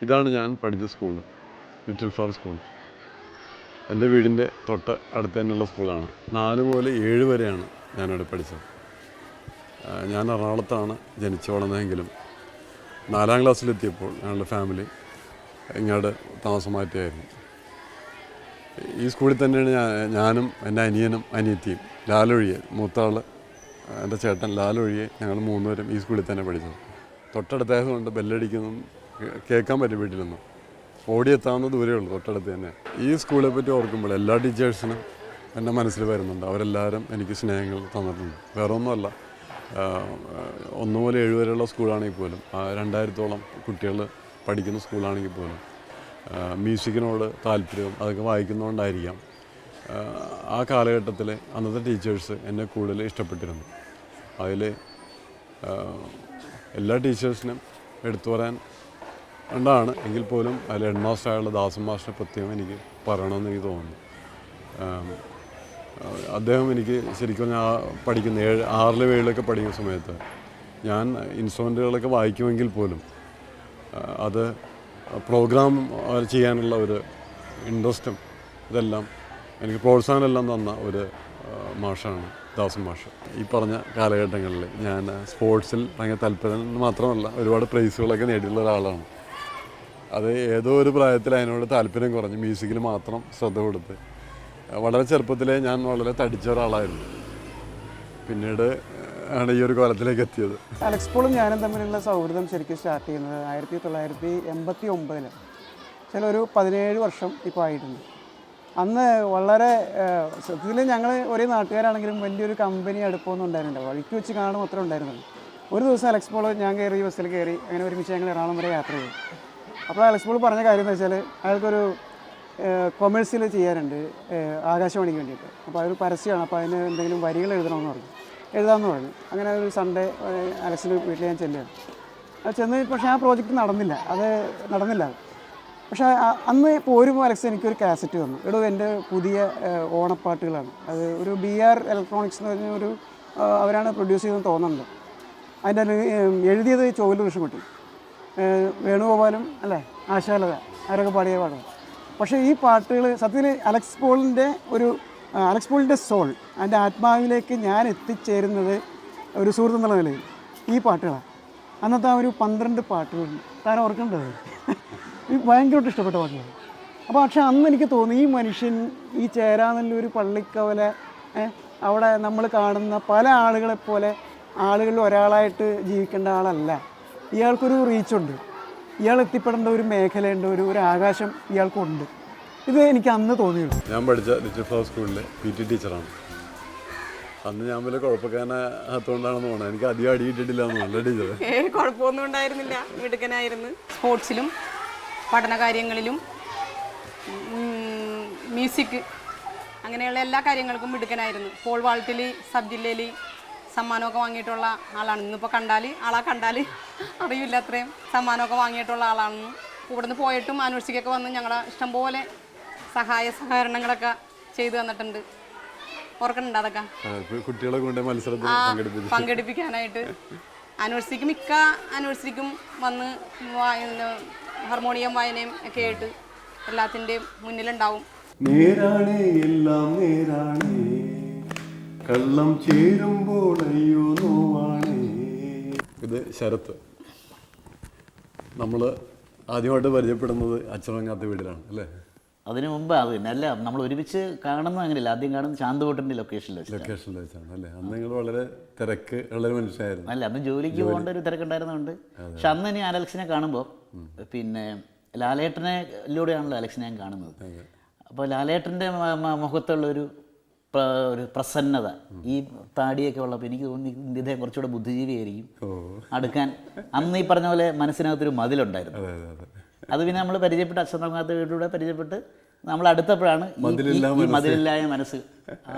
ഇതാണ് ഞാൻ പഠിച്ച സ്കൂൾ, ലിറ്റിൽ ഫ്ലവർ സ്കൂൾ. എൻ്റെ വീടിൻ്റെ തൊട്ട് അടുത്ത് തന്നെയുള്ള സ്കൂളാണ്. 4 മുതൽ 7 വരെയാണ് ഞാനിവിടെ പഠിച്ചത്. ഞാൻ എറണാകുളത്താണ് ജനിച്ചു വളർന്നതെങ്കിലും 4-ാം ക്ലാസ്സിലെത്തിയപ്പോൾ ഞങ്ങളുടെ ഫാമിലി ഇങ്ങോട്ട് താമസം മാറ്റിയായിരുന്നു. ഈ സ്കൂളിൽ തന്നെയാണ് ഞാനും എൻ്റെ അനിയനും അനിയത്തിയും ലാലൊഴിയെ, മൂത്താൾ എൻ്റെ ചേട്ടൻ ലാലൊഴിയെ, ഞങ്ങൾ 3 പേരും ഈ സ്കൂളിൽ തന്നെ പഠിച്ചത്. തൊട്ടടുത്തായതുകൊണ്ട് ബെല്ലടിക്കുന്നതും കേൾക്കാൻ പറ്റും, വീട്ടിലൊന്നും ഓടിയെത്താവുന്ന ദൂരമേ ഉള്ളൂ, തൊട്ടടുത്ത് തന്നെ. ഈ സ്കൂളെ പറ്റി ഓർക്കുമ്പോൾ എല്ലാ ടീച്ചേഴ്സിനും എൻ്റെ മനസ്സിൽ വരുന്നുണ്ട്. അവരെല്ലാവരും എനിക്ക് സ്നേഹങ്ങൾ തന്നിട്ടുണ്ട്. വേറെ ഒന്നുമല്ല, 1 മുതൽ 7 വരെയുള്ള സ്കൂളാണെങ്കിൽ പോലും 2000-ഓളം കുട്ടികൾ പഠിക്കുന്ന സ്കൂളാണെങ്കിൽ പോലും മ്യൂസിക്കിനോട് താല്പര്യവും അതൊക്കെ വായിക്കുന്നതുകൊണ്ടായിരിക്കാം ആ കാലഘട്ടത്തിൽ അന്നത്തെ ടീച്ചേഴ്സ് എന്നെ കൂടുതൽ ഇഷ്ടപ്പെട്ടിരുന്നു. അതിൽ എല്ലാ ടീച്ചേഴ്സിനും എടുത്തു പറയാൻ ഉണ്ടാണ് എങ്കിൽ പോലും അതിൽ ഹെഡ് മാസ്റ്ററായുള്ള ദാസൻ മാസ്റ്ററെ പ്രത്യേകം എനിക്ക് പറയണമെന്ന് എനിക്ക് തോന്നുന്നു. അദ്ദേഹം എനിക്ക് ശരിക്കും ഞാൻ പഠിക്കുന്ന 6-ലും 7-ലൊക്കെ പഠിക്കുന്ന സമയത്ത് ഞാൻ ഇൻസ്ട്രുമെൻറ്റുകളൊക്കെ വായിക്കുമെങ്കിൽ പോലും അത് പ്രോഗ്രാം ചെയ്യാനുള്ള ഒരു ഇൻട്രസ്റ്റും ഇതെല്ലാം എനിക്ക് പ്രോത്സാഹനമെല്ലാം തന്ന ഒരു മാഷാണ് ദാസൻ മാഷ്. ഈ പറഞ്ഞ കാലഘട്ടങ്ങളിൽ ഞാൻ സ്പോർട്സിൽ ഭയങ്കര താല്പര്യം മാത്രമല്ല, ഒരുപാട് പ്രൈസുകളൊക്കെ നേടിയിട്ടുള്ള ഒരാളാണ്. അത് ഏതോ ഒരു പ്രായത്തിൽ അതിനോട് താല്പര്യം കുറഞ്ഞ് മ്യൂസിക്കിൽ മാത്രം ശ്രദ്ധ കൊടുത്ത് വളരെ ചെറുപ്പത്തിലേ ഞാൻ വളരെ തടിച്ച ഒരാളായിരുന്നു. പിന്നീട് ആണ് ഈ ഒരു കോലത്തിലേക്ക് എത്തിയത്. അലക്സ് പോളും ഞാനും തമ്മിലുള്ള സൗഹൃദം ശരിക്കും സ്റ്റാർട്ട് ചെയ്യുന്നത് 1989 ചില ഒരു 17 വർഷം ഇപ്പോൾ ആയിട്ടുണ്ട്. അന്ന് വളരെ സത്യത്തിൽ ഞങ്ങൾ ഒരേ നാട്ടുകാരാണെങ്കിലും വലിയൊരു കമ്പനി അടുപ്പമൊന്നും ഉണ്ടായിരുന്നില്ല. വഴിക്ക് വെച്ച് കാണും അത്ര ഉണ്ടായിരുന്നുള്ളൂ. ഒരു ദിവസം അലക്സ് പോൾ ഞാൻ കയറി ബസ്സിൽ കയറി അങ്ങനെ ഒരുമിച്ച് ഞങ്ങൾ എറണാകുളം വരെ യാത്ര ചെയ്തു. അപ്പോൾ അലക്സ് പോൾ പറഞ്ഞ കാര്യം എന്ന് വെച്ചാൽ അയാൾക്കൊരു കൊമേഴ്സ്യൽ ചെയ്യാനുണ്ട് ആകാശവാണിക്ക് വേണ്ടിയിട്ട്. അപ്പോൾ അതൊരു പരസ്യമാണ്, അപ്പോൾ അതിന് എന്തെങ്കിലും വരികൾ എഴുതണമെന്ന് പറഞ്ഞു. എഴുതാമെന്ന് പറഞ്ഞു. അങ്ങനെ ഒരു സൺഡേ അലക്സിൻ്റെ വീട്ടിൽ ഞാൻ ചെല്ലുകയാണ്. അത് ചെന്ന് പക്ഷേ ആ പ്രോജക്റ്റ് നടന്നില്ല. പക്ഷേ അന്ന് പോരുമ്പോൾ അലക്സ് എനിക്കൊരു കാസറ്റ് തന്നു. എടോ എൻ്റെ പുതിയ ഓണപ്പാട്ടുകളാണ്. അത് ഒരു BR ഇലക്ട്രോണിക്സ് എന്ന് പറഞ്ഞ ഒരു അവരാണ് പ്രൊഡ്യൂസ് ചെയ്തെന്ന് തോന്നുന്നുണ്ട്. അതിൻ്റെ എഴുതിയത് ചോല കൃഷ്ണൻകുട്ടി, വേണുഗോപാലും അല്ലേ, ആശാലത അവരൊക്കെ പാടിയ പാട്ടുകൾ. പക്ഷേ ഈ പാട്ടുകൾ സത്യത്തിൽ അലക്സ് പോളിൻ്റെ സോൾ, അതിൻ്റെ ആത്മാവിലേക്ക് ഞാൻ എത്തിച്ചേരുന്നത് ഒരു സുഹൃത്ത് എന്നുള്ള നിലയിൽ ഈ പാട്ടുകളാണ്. അന്നത്തെ ആ ഒരു 12 പാട്ടുകളുണ്ട്. താൻ ഓർക്കേണ്ടത് ഈ ഭയങ്കരമായിട്ട് ഇഷ്ടപ്പെട്ട പാട്ടുകളാണ്. അപ്പോൾ പക്ഷേ അന്ന് എനിക്ക് തോന്നി ഈ മനുഷ്യൻ ഈ ചേരാനല്ലൂർ പള്ളിക്കവല അവിടെ നമ്മൾ കാണുന്ന പല ആളുകളെപ്പോലെ ആളുകളിൽ ഒരാളായിട്ട് ജീവിക്കേണ്ട ആളല്ല. ഇയാൾക്കൊരു റീച്ചുണ്ട്, ഇയാൾ എത്തിപ്പെടേണ്ട ഒരു മേഖലയുണ്ട്, ഒരു ആകാശം ഇയാൾക്കുണ്ട്. ഇത് എനിക്ക് അന്ന് തോന്നിയുള്ളൂ. ഞാൻ പഠിച്ച ലിറ്റിൽ ഫ്ലവർ സ്കൂളിലെ PT ടീച്ചറാണ്. അന്ന് ഞാൻ വല്ല കുഴപ്പക്കാരനകത്തുകൊണ്ടാണെന്ന് തോന്നുന്നത്. എനിക്ക് അധികം അടിയിട്ടിട്ടില്ല നല്ല ടീച്ചർ. കുഴപ്പമൊന്നും ഉണ്ടായിരുന്നില്ല, മിടുക്കനായിരുന്നു. സ്പോർട്സിലും പഠനകാര്യങ്ങളിലും മ്യൂസിക് അങ്ങനെയുള്ള എല്ലാ കാര്യങ്ങൾക്കും മിടുക്കനായിരുന്നു. പോൾ വാൾട്ടിൽ സബ് ജില്ലയിൽ സമ്മാനമൊക്കെ വാങ്ങിയിട്ടുള്ള ആളാണ്. ഇന്നിപ്പോൾ ആളെ കണ്ടാൽ അറിയില്ല അത്രയും സമ്മാനമൊക്കെ വാങ്ങിയിട്ടുള്ള ആളാണെന്ന്. ഇവിടുന്ന് പോയിട്ടും ആനിവേഴ്സറിക്കൊക്കെ വന്ന് ഞങ്ങളെ ഇഷ്ടംപോലെ സഹകരണങ്ങളൊക്കെ ചെയ്തു തന്നിട്ടുണ്ട്. ഓർക്കുന്നുണ്ട് അതൊക്കെ കുട്ടികളെ കൊണ്ട് മത്സരത്തിൽ പങ്കെടുപ്പിക്കാനായിട്ട്. ആനിവേഴ്സറിക്ക് മിക്ക ആനിവേഴ്സറിക്കും വന്ന് ഹാർമോണിയം വായനയും ഒക്കെ ആയിട്ട് എല്ലാത്തിൻ്റെയും മുന്നിലുണ്ടാവും. നേരാണേ എല്ലാം നേരാണേ, കള്ളം ചേരുമ്പോൾ അയ്യോ നോവാണേ. ഇത് ശരത്ത്. നമ്മൾ ആദ്യമായിട്ട് പരിചയപ്പെടുന്നത് അച്ഛനങ്ങാത്ത വീട്ടിലാണ് അല്ലേ? അതിനു മുമ്പ് അത് തന്നെ അല്ല, നമ്മൾ ഒരുമിച്ച് കാണുന്നത് അങ്ങനെയല്ല. ആദ്യം കാണുന്നത് ചാന്തുകൂട്ടൻ്റെ ലൊക്കേഷനിൽ വെച്ചാണ് അല്ലേ? അന്ന് നിങ്ങൾ വളരെ തിരക്ക് ഉള്ളൊരു മനുഷ്യനായിരുന്നു. അല്ല, അന്ന് ജോലിക്ക് പോകേണ്ട ഒരു തിരക്കുണ്ടായിരുന്നുകൊണ്ട്. പക്ഷെ അന്ന് ഇനി അലക്സിനെ കാണുമ്പോൾ പിന്നെ ലാലേട്ടനിലൂടെയാണല്ലോ അലക്സിനെ ഞാൻ കാണുന്നത്. അപ്പോൾ ലാലേട്ടൻ്റെ മുഖത്തുള്ളൊരു പ്രസന്നത, ഈ താടിയൊക്കെ ഉള്ളപ്പോൾ എനിക്ക് തോന്നി ഇദ്ദേഹം കുറച്ചുകൂടെ ബുദ്ധിജീവിയായിരിക്കും അടുക്കാൻ. അന്ന് ഈ പറഞ്ഞ പോലെ മനസ്സിനകത്തൊരു മതിലുണ്ടായിരുന്നു. അത് പിന്നെ നമ്മൾ പരിചയപ്പെട്ട് അച്ഛനങ്ങാത്ത വീട്ടിലൂടെ പരിചയപ്പെട്ട് നമ്മൾ അടുത്തപ്പോഴാണ് ഈ മതിലില്ലായ മനസ്സ്,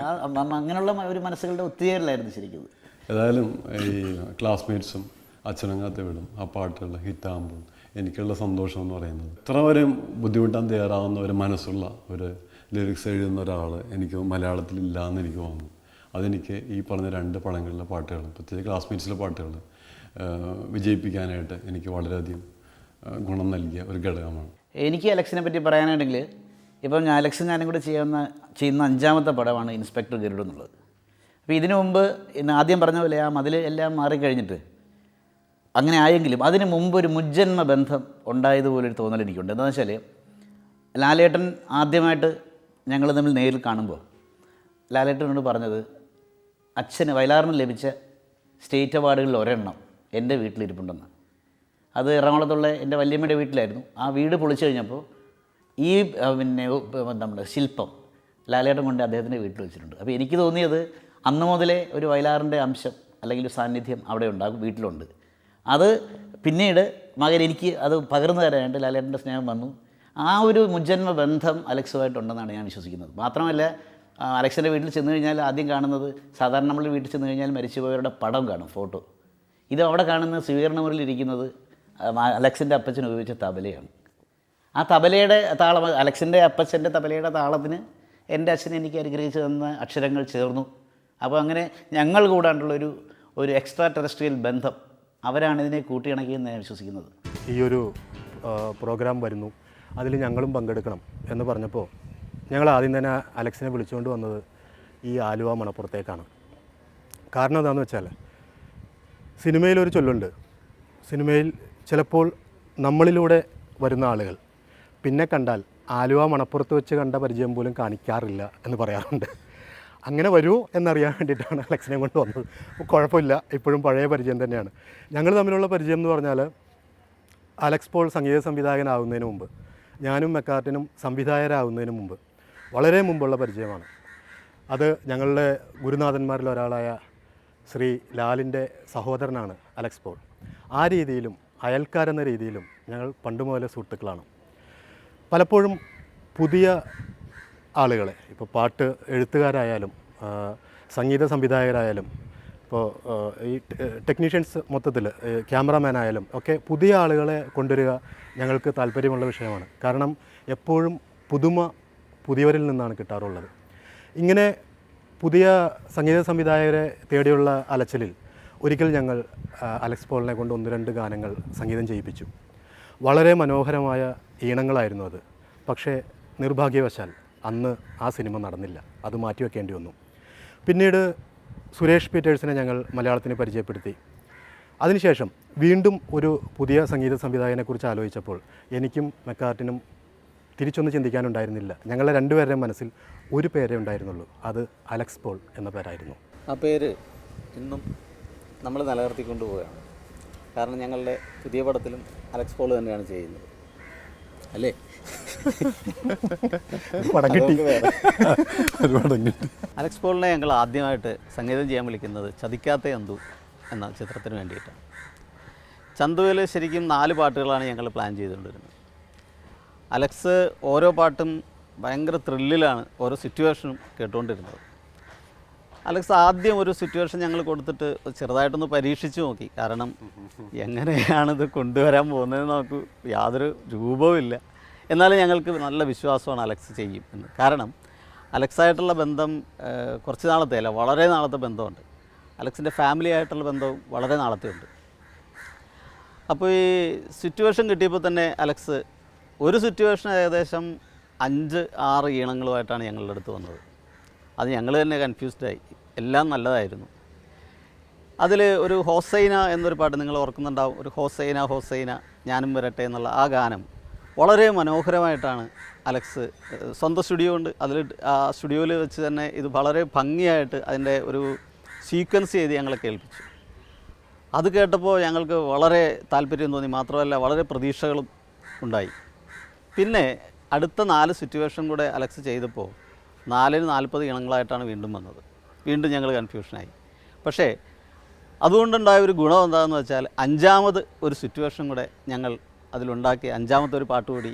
അങ്ങനെയുള്ള ഒരു മനസ്സുകളുടെ ഒത്തുചേരലായിരുന്നു ശരിക്കും. ഏതായാലും ഈ ക്ലാസ്മേറ്റ്സും അച്ഛനങ്ങാത്ത വീടും ആ പാട്ടുകൾ ഹിറ്റാകുമ്പോൾ എനിക്കുള്ള സന്തോഷം എന്ന് പറയുന്നത്, ഇത്ര വരെ ബുദ്ധിമുട്ടാൻ തയ്യാറാവുന്ന ഒരു മനസ്സുള്ള ഒരു ലിറിക്സ് എഴുതുന്ന ഒരാൾ എനിക്ക് മലയാളത്തിലില്ല എന്ന് എനിക്ക് തോന്നുന്നു. അതെനിക്ക് ഈ പറഞ്ഞ 2 പടങ്ങളിലെ പാട്ടുകൾ, പ്രത്യേകിച്ച് ക്ലാസ്മേറ്റ്സിലെ പാട്ടുകൾ വിജയിപ്പിക്കാനായിട്ട് എനിക്ക് വളരെയധികം ഗുണം നൽകിയ ഒരു ഘടകമാണ്. എനിക്ക് അലക്സിനെ പറ്റി പറയാനാണെങ്കിൽ ഇപ്പം ഞാനും കൂടി ചെയ്യുന്ന 5ാമത്തെ പടമാണ് ഇൻസ്പെക്ടർ ഗരുഡ് എന്നുള്ളത്. അപ്പോൾ ഇതിനു മുമ്പ് ആദ്യം പറഞ്ഞ പോലെ ആ മതിൽ എല്ലാം മാറിക്കഴിഞ്ഞിട്ട് അങ്ങനെ ആയെങ്കിലും അതിന് മുമ്പ് ഒരു മുജ്ജന്മ ബന്ധം ഉണ്ടായതുപോലൊരു തോന്നൽ എനിക്കുണ്ട്. എന്താണെന്ന് വെച്ചാൽ ലാലേട്ടൻ ആദ്യമായിട്ട് ഞങ്ങൾ തമ്മിൽ നേരിൽ കാണുമ്പോൾ ലാലേട്ടനോട് പറഞ്ഞത് അച്ഛന് വയലാറിന് ലഭിച്ച സ്റ്റേറ്റ് അവാർഡുകളിൽ ഒരെണ്ണം എൻ്റെ വീട്ടിലിരിപ്പുണ്ടെന്ന്. അത് എറണാകുളത്തുള്ള എൻ്റെ വല്യമ്മയുടെ വീട്ടിലായിരുന്നു. ആ വീട് പൊളിച്ചു കഴിഞ്ഞപ്പോൾ ഈ നമ്മുടെ ശില്പം ലാലേട്ടൻ കൊണ്ട് അദ്ദേഹത്തിൻ്റെ വീട്ടിൽ വെച്ചിട്ടുണ്ട്. അപ്പോൾ എനിക്ക് തോന്നിയത് അന്ന് മുതലേ ഒരു വയലാറിൻ്റെ അംശം അല്ലെങ്കിൽ ഒരു സാന്നിധ്യം അവിടെ ഉണ്ടാകും, വീട്ടിലുണ്ട്. അത് പിന്നീട് മകൻ എനിക്ക് അത് പകർന്നു തരാനായിട്ട് ലാലേട്ടൻ്റെ സ്നേഹം വന്നു. ആ ഒരു മുജ്ജന്മ ബന്ധം അലക്സുമായിട്ടുണ്ടെന്നാണ് ഞാൻ വിശ്വസിക്കുന്നത്. മാത്രമല്ല അലക്സിൻ്റെ വീട്ടിൽ ചെന്ന് കഴിഞ്ഞാൽ ആദ്യം കാണുന്നത്, സാധാരണ നമ്മൾ വീട്ടിൽ ചെന്ന് കഴിഞ്ഞാൽ മരിച്ചുപോയവരുടെ പടം കാണും, ഫോട്ടോ. ഇത് അവിടെ കാണുന്ന സ്വീകരണ മുറിയിലിരിക്കുന്നത് അലക്സിൻ്റെ അപ്പച്ചൻ ഉപയോഗിച്ച തബലയാണ്. ആ തബലയുടെ താളം, അലക്സിൻ്റെ അപ്പച്ചൻ്റെ തബലയുടെ താളത്തിന് എൻ്റെ അച്ഛൻ എനിക്ക് അനുഗ്രഹിച്ച് തന്ന അക്ഷരങ്ങൾ ചേർന്നു. അപ്പോൾ അങ്ങനെ ഞങ്ങൾ കൂടാണ്ടുള്ളൊരു എക്സ്ട്രാ ടെറസ്ട്രിയൽ ബന്ധം അവരാണ് ഇതിനെ കൂട്ടിയിണക്കിയെന്ന് ഞാൻ വിശ്വസിക്കുന്നത്. ഈ ഒരു പ്രോഗ്രാം വരുന്നു, അതിൽ ഞങ്ങളും പങ്കെടുക്കണം എന്ന് പറഞ്ഞപ്പോൾ ഞങ്ങൾ ആദ്യം തന്നെ അലക്സിനെ വിളിച്ചുകൊണ്ട് വന്നത് ഈ ആലുവ മണപ്പുറത്തേക്കാണ്. കാരണം എന്താണെന്ന് വെച്ചാൽ സിനിമയിലൊരു ചൊല്ലുണ്ട്, സിനിമയിൽ ചിലപ്പോൾ നമ്മളിലൂടെ വരുന്ന ആളുകൾ പിന്നെ കണ്ടാൽ ആലുവ മണപ്പുറത്ത് വെച്ച് കണ്ട പരിചയം പോലും കാണിക്കാറില്ല എന്ന് പറയാറുണ്ട്. അങ്ങനെ വരുമോ എന്നറിയാൻ വേണ്ടിയിട്ടാണ് അലക്സിനെ കൊണ്ട് വന്നത്. കുഴപ്പമില്ല, ഇപ്പോഴും പഴയ പരിചയം തന്നെയാണ്. ഞങ്ങൾ തമ്മിലുള്ള പരിചയം എന്ന് പറഞ്ഞാൽ അലക്സ് പോൾ സംഗീത സംവിധായകനാവുന്നതിന് മുമ്പ്, ഞാനും മെക്കാർട്ടിനും സംവിധായകരാകുന്നതിന് മുമ്പ്, വളരെ മുമ്പുള്ള പരിചയമാണ്. അത് ഞങ്ങളുടെ ഗുരുനാഥന്മാരിൽ ഒരാളായ ശ്രീ ലാലിൻ്റെ സഹോദരനാണ് അലക്സ് പോൾ. ആ രീതിയിലും അയൽക്കാരെന്ന രീതിയിലും ഞങ്ങൾ പണ്ട് മുതലേ സുഹൃത്തുക്കളാണ്. പലപ്പോഴും പുതിയ ആളുകളെ, ഇപ്പോൾ പാട്ട് എഴുത്തുകാരായാലും സംഗീത സംവിധായകരായാലും ഇപ്പോൾ ഈ ടെക്നീഷ്യൻസ് മൊത്തത്തിൽ ക്യാമറാമാൻ ആയാലും ഒക്കെ പുതിയ ആളുകളെ കൊണ്ടുവരിക ഞങ്ങൾക്ക് താല്പര്യമുള്ള വിഷയമാണ്. കാരണം എപ്പോഴും പുതുമ പുതിയവരിൽ നിന്നാണ് കിട്ടാറുള്ളത്. ഇങ്ങനെ പുതിയ സംഗീത സംവിധായകരെ തേടിയുള്ള അലച്ചിലിൽ ഒരിക്കൽ ഞങ്ങൾ അലക്സ് പോളിനെ കൊണ്ട് 1-2 ഗാനങ്ങൾ സംഗീതം ചെയ്യിപ്പിച്ചു. വളരെ മനോഹരമായ ഈണങ്ങളായിരുന്നു അത്. പക്ഷേ നിർഭാഗ്യവശാൽ അന്ന് ആ സിനിമ നടന്നില്ല, അത് മാറ്റിവെക്കേണ്ടി വന്നു. പിന്നീട് സുരേഷ് പീറ്റേഴ്സിനെ ഞങ്ങൾ മലയാളത്തിന് പരിചയപ്പെടുത്തി. അതിനുശേഷം വീണ്ടും ഒരു പുതിയ സംഗീത സംവിധായകനെക്കുറിച്ച് ആലോചിച്ചപ്പോൾ എനിക്കും മെക്കാർട്ടിനും തിരിച്ചൊന്നും ചിന്തിക്കാനുണ്ടായിരുന്നില്ല. ഞങ്ങളുടെ രണ്ടുപേരുടെയും മനസ്സിൽ ഒരു പേരേ ഉണ്ടായിരുന്നുള്ളൂ, അത് അലക്സ് പോൾ എന്ന പേരായിരുന്നു. ആ പേര് ഇന്നും നമ്മൾ നിലനിർത്തിക്കൊണ്ട് പോവുകയാണ്. കാരണം ഞങ്ങളുടെ പുതിയ പടത്തിലും അലക്സ് പോൾ തന്നെയാണ് ചെയ്യുന്നത്, അല്ലേ? അലക്സ് പോളിനെ ഞങ്ങൾ ആദ്യമായിട്ട് സംഗീതം ചെയ്യാൻ വിളിക്കുന്നത് ചതിക്കാത്ത ചന്തു എന്ന ചിത്രത്തിന് വേണ്ടിയിട്ടാണ്. ചന്തുവിൽ ശരിക്കും 4 പാട്ടുകളാണ് ഞങ്ങൾ പ്ലാൻ ചെയ്തുകൊണ്ടിരുന്നത്. അലക്സ് ഓരോ പാട്ടും ഭയങ്കര ത്രില്ലിലാണ് ഓരോ സിറ്റുവേഷനും കേട്ടുകൊണ്ടിരുന്നത്. അലക്സ് ആദ്യം ഒരു സിറ്റുവേഷൻ ഞങ്ങൾ കൊടുത്തിട്ട് ചെറുതായിട്ടൊന്ന് പരീക്ഷിച്ച് നോക്കി. കാരണം എങ്ങനെയാണിത് കൊണ്ടുവരാൻ പോകുന്നതെന്ന് നമുക്ക് യാതൊരു രൂപവുമില്ല. എന്നാലും ഞങ്ങൾക്ക് നല്ല വിശ്വാസമാണ് അലക്സ് ചെയ്യും എന്ന്. കാരണം അലക്സായിട്ടുള്ള ബന്ധം കുറച്ച് നാളത്തെ അല്ല, വളരെ നാളത്തെ ബന്ധമുണ്ട്. അലക്സിൻ്റെ ഫാമിലി ആയിട്ടുള്ള ബന്ധവും വളരെ നാളത്തെ ഉണ്ട്. അപ്പോൾ ഈ സിറ്റുവേഷൻ കിട്ടിയപ്പോൾ തന്നെ അലക്സ് ഒരു സിറ്റുവേഷൻ ഏകദേശം 5-6 ഈണങ്ങളുമായിട്ടാണ് ഞങ്ങളുടെ അടുത്ത് വന്നത്. അത് ഞങ്ങൾ തന്നെ കൺഫ്യൂസ്ഡായി. എല്ലാം നല്ലതായിരുന്നു. അതിൽ ഒരു ഹോസൈന എന്നൊരു പാട്ട് നിങ്ങൾ ഓർക്കുന്നുണ്ടാവും. ഒരു ഹോസൈന ഹോസൈന ഞാനും വരട്ടെ എന്നുള്ള ആ ഗാനം വളരെ മനോഹരമായിട്ടാണ് അലക്സ് സ്വന്തം സ്റ്റുഡിയോ ഉണ്ട്, അതിൽ ആ സ്റ്റുഡിയോയിൽ വെച്ച് തന്നെ ഇത് വളരെ ഭംഗിയായിട്ട് അതിൻ്റെ ഒരു സീക്വൻസ് ചെയ്ത് ഞങ്ങളെ കേൾപ്പിച്ചു. അത് കേട്ടപ്പോൾ ഞങ്ങൾക്ക് വളരെ താല്പര്യം തോന്നി. മാത്രമല്ല വളരെ പ്രതീക്ഷകളും ഉണ്ടായി. പിന്നെ അടുത്ത 4 സിറ്റുവേഷൻ കൂടെ അലക്സ് ചെയ്തപ്പോൾ 4-40 ഇണങ്ങളായിട്ടാണ് വീണ്ടും വന്നത്. വീണ്ടും ഞങ്ങൾ കൺഫ്യൂഷനായി. പക്ഷേ അതുകൊണ്ടുണ്ടായ ഒരു ഗുണം എന്താണെന്ന് വെച്ചാൽ 5ാമത് ഒരു സിറ്റുവേഷൻ കൂടെ ഞങ്ങൾ അതിലുണ്ടാക്കി 5ാമത്തെ ഒരു പാട്ട് കൂടി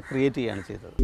ക്രിയേറ്റ് ചെയ്യുകയാണ് ചെയ്തത്.